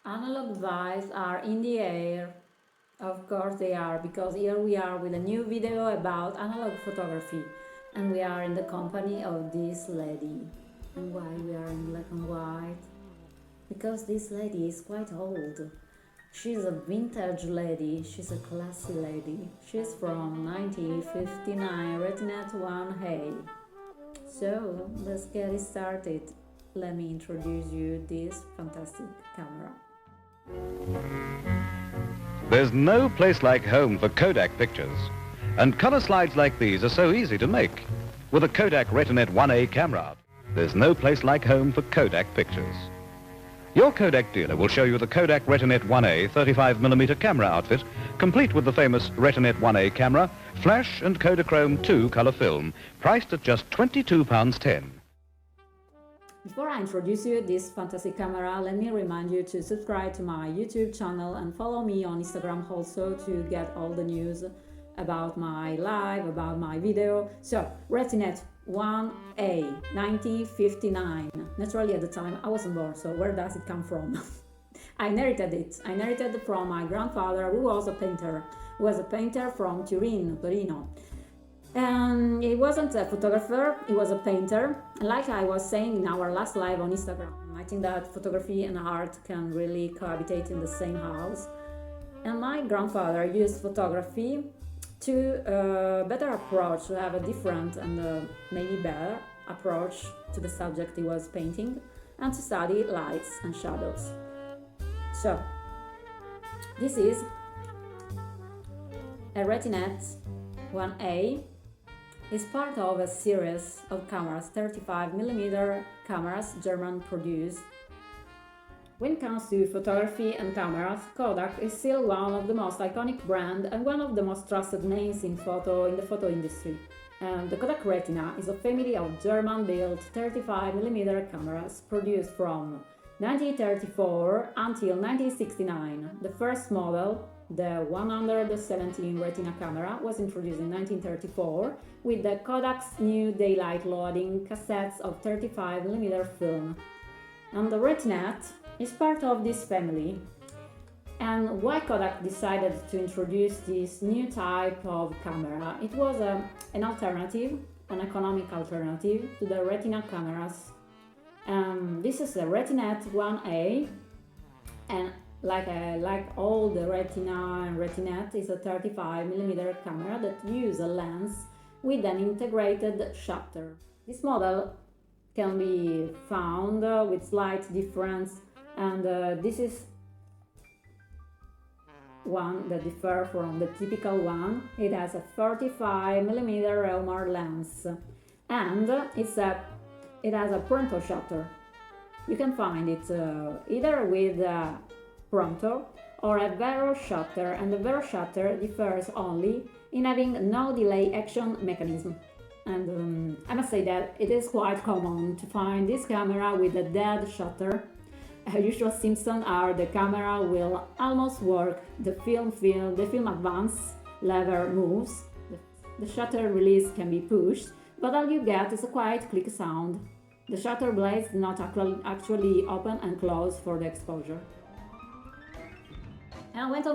Analog devices are in the air. Of course they are, because here we are with a new video about analog photography, and we are in the company of this lady. And why we are in black and white? Because this lady is quite old. She's a vintage lady, she's a classy lady. She's from 1959 Retinette 1A. So let's get it started. Let me introduce you this fantastic camera. There's no place like home for Kodak pictures. And color slides like these are so easy to make. With a Kodak Retina 1A camera, there's no place like home for Kodak pictures. Your Kodak dealer will show you the Kodak Retina 1A 35mm camera outfit, complete with the famous Retina 1A camera, flash and Kodachrome 2 color film, priced at just £22.10. Before I introduce you this fantastic camera, let me remind you to subscribe to my YouTube channel and follow me on Instagram also to get all the news about my live, about my video. So, Retinette 1A, 1959. Naturally at the time I wasn't born, so where does it come from? I inherited it. I inherited it from my grandfather, who was a painter. He was a painter from Turin, Torino. And he wasn't a photographer, he was a painter. Like I was saying in our last live on Instagram, I think that photography and art can really cohabitate in the same house. And my grandfather used photography to better approach, to have a different and maybe better approach to the subject he was painting, and to study lights and shadows. So, this is a Retinette 1A. Is part of a series of cameras, 35mm cameras, German produced. When it comes to photography and cameras, Kodak is still one of the most iconic brands and one of the most trusted names in the photo industry. And the Kodak Retina is a family of German-built 35mm cameras produced from 1934 until 1969. The first model, the 117 Retina camera, was introduced in 1934 with the Kodak's new daylight loading cassettes of 35mm film. And the Retinette is part of this family. And why Kodak decided to introduce this new type of camera? It was an alternative, an economic alternative to the Retina cameras. This is a Retinette 1A, and like all the Retina and Retinette, is a 35mm camera that uses a lens with an integrated shutter. This model can be found with slight difference, and this is one that differs from the typical one. It has a 45mm Reomar lens, and it has a pronto shutter. You can find it either with pronto or a VERO shutter, and the VERO shutter differs only in having no delay action mechanism. And I must say that it is quite common to find this camera with a dead shutter. Usual symptoms are the camera will almost work, the film advance lever moves, the shutter release can be pushed, but all you get is a quiet click sound. The shutter blades do not actually open and close for the exposure. And I went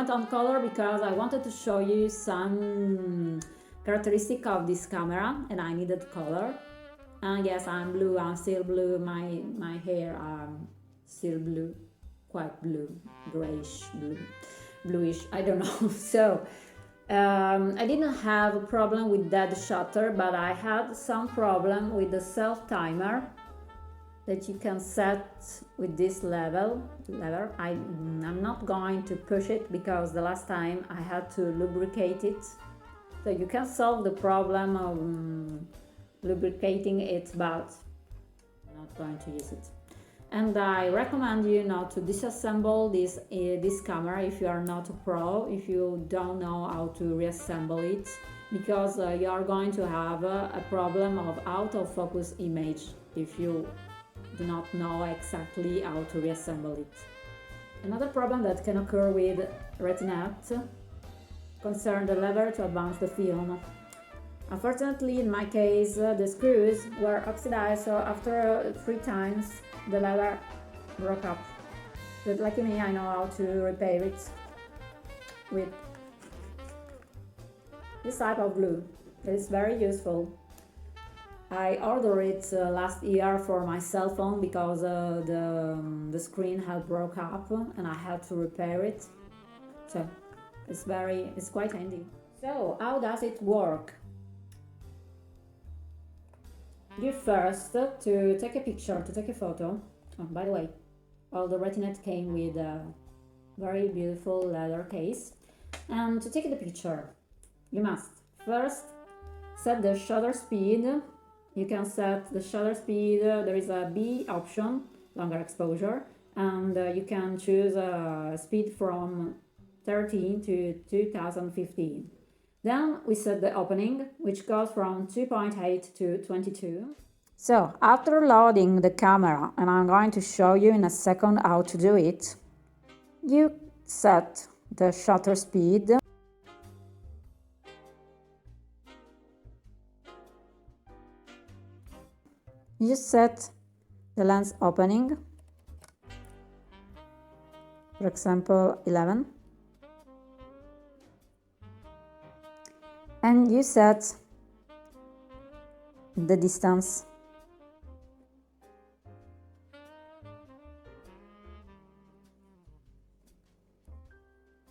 on color because I wanted to show you some characteristic of this camera, and I needed color. And yes, I'm blue, I'm still blue, my hair are still blue, quite blue, grayish blue, bluish, I don't know. So I didn't have a problem with that shutter, but I had some problem with the self timer that you can set with this lever. I'm not going to push it because the last time I had to lubricate it. So you can solve the problem of lubricating it, but I'm not going to use it. And I recommend you not to disassemble this camera if you are not a pro, if you don't know how to reassemble it, because you are going to have a problem of out of focus image if you do not know exactly how to reassemble it. Another problem that can occur with Retinette concerns the lever to advance the film. Unfortunately, in my case, the screws were oxidized, so after 3 times the lever broke up. But like me, I know how to repair it with this type of glue. It is very useful. I ordered it last year for my cell phone because the screen had broke up and I had to repair it. So it's quite handy. So how does it work? You first to take a picture, to take a photo. Oh, by the way, all the Retinette came with a very beautiful leather case. And to take the picture, you must first set the shutter speed. You can set the shutter speed, there is a B option, longer exposure, and you can choose a speed from 13 to 2015. Then we set the opening, which goes from 2.8 to 22. So after loading the camera, and I'm going to show you in a second how to do it, you set the shutter speed. You set the lens opening, for example 11, and you set the distance.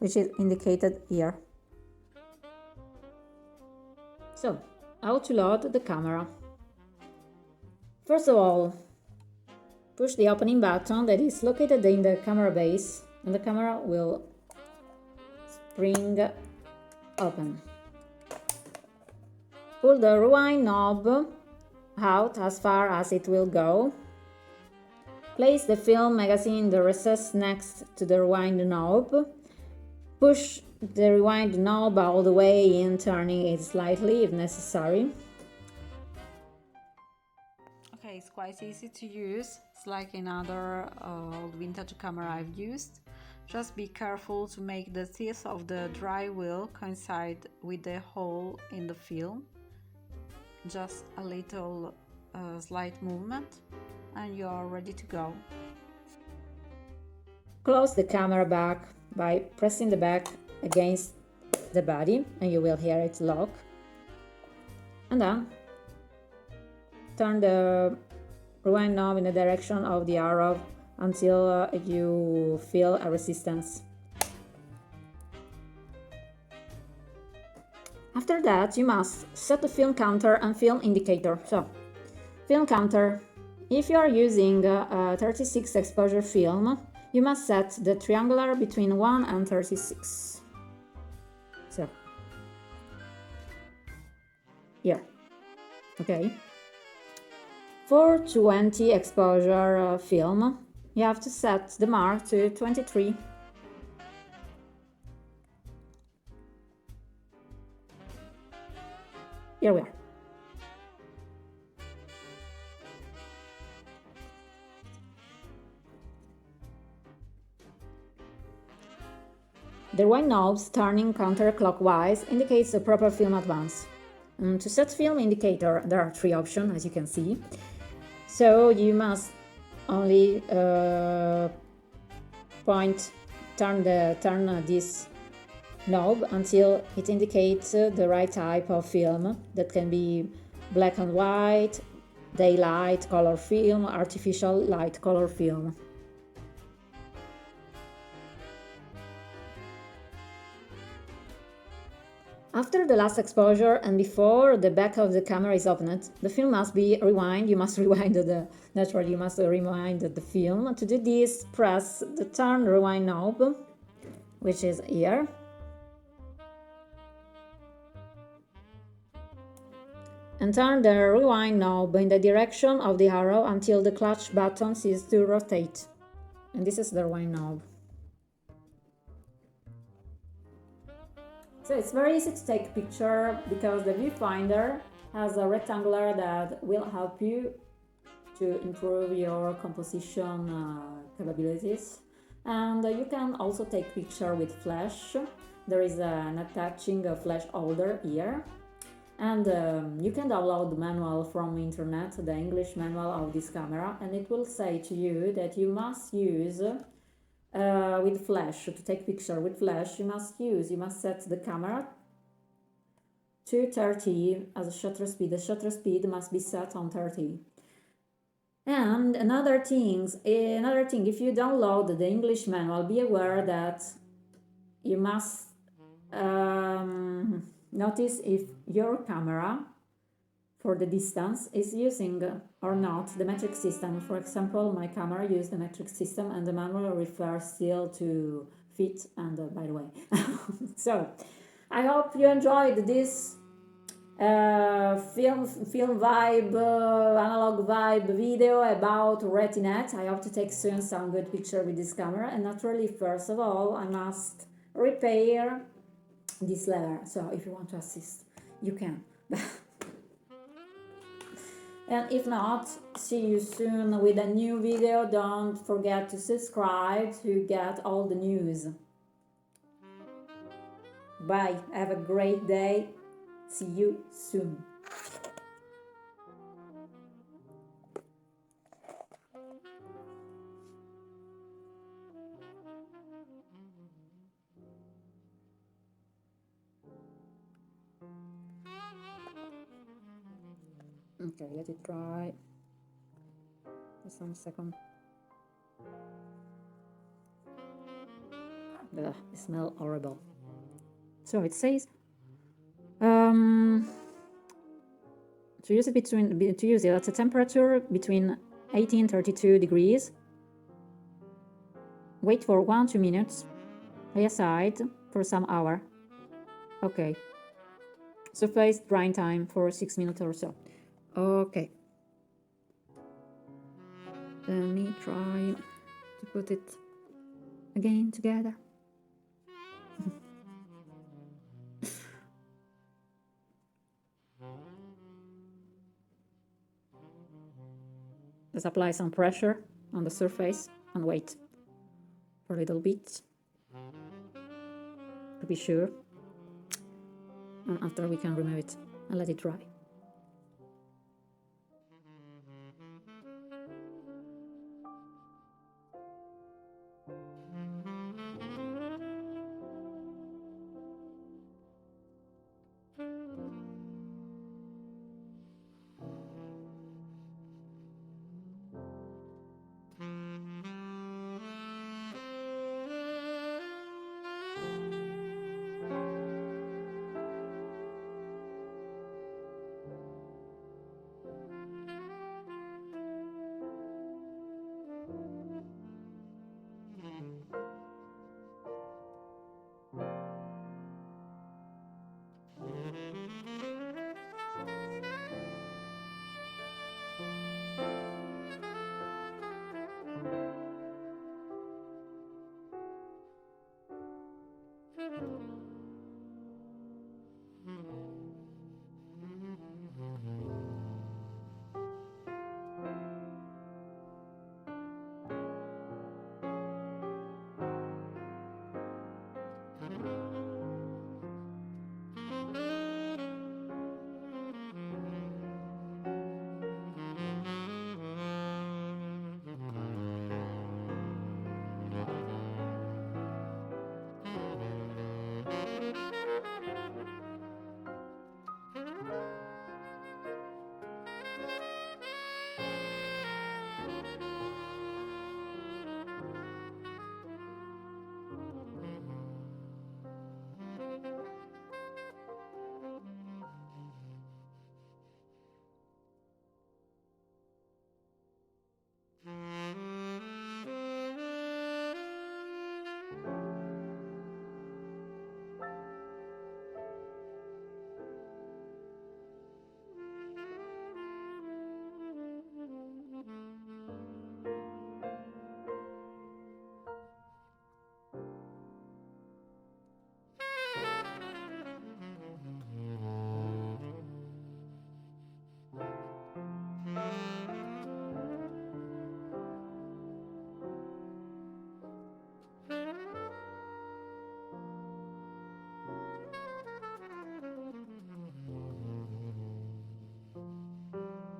Which is indicated here. So, how to load the camera? First of all, push the opening button that is located in the camera base and the camera will spring open. Pull the rewind knob out as far as it will go. Place the film magazine in the recess next to the rewind knob. Push the rewind knob all the way in, turning it slightly if necessary. Okay, it's quite easy to use. It's like another old vintage camera I've used. Just be careful to make the teeth of the dry wheel coincide with the hole in the film. Just a little slight movement and you're ready to go. Close the camera back by pressing the back against the body and you will hear it lock. And then turn the rewind knob in the direction of the arrow until you feel a resistance. After that, you must set the film counter and film indicator. So, film counter. If you are using a 36 exposure film, you must set the triangular between 1 and 36. So, here, okay. For 20 exposure film, you have to set the mark to 23. Here we are. The rewind knobs turning counterclockwise indicates the proper film advance. To set film indicator, there are 3 options, as you can see. So you must only turn this knob until it indicates the right type of film. That can be black and white, daylight color film, artificial light color film. After the last exposure and before the back of the camera is opened, the film must be rewind. You must rewind naturally you must rewind the film. To do this, press the turn rewind knob, which is here. And turn the rewind knob in the direction of the arrow until the clutch button ceases to rotate. And this is the rewind knob. So it's very easy to take a picture because the viewfinder has a rectangular that will help you to improve your composition capabilities. And you can also take picture with flash. There is an attaching a flash holder here. And you can download the manual from internet, the English manual of this camera, and it will say to you that you must use with flash, to take picture with flash, you must set the camera to 30 as a shutter speed. The shutter speed must be set on 30. And another thing, if you download the English manual, be aware that you must notice if your camera for the distance is using or not the metric system. For example, my camera used the metric system and the manual refers still to feet and by the way. So I hope you enjoyed this film vibe, analog vibe video about Retinette. I hope to take soon some good picture with this camera, and naturally first of all I must repair this lever, so if you want to assist you can. And if not, see you soon with a new video. Don't forget to subscribe to get all the news. Bye, have a great day. See you soon. Okay, let it dry. Just 1 second. Ugh, it smells horrible. So it says to use it at a temperature between 18 and 32 degrees. Wait for 1-2 minutes. Lay aside for some hour. Okay. Surface drying time for 6 minutes or so. Okay. Let me try to put it again together. Just apply some pressure on the surface and wait for a little bit to be sure. And after we can remove it and let it dry.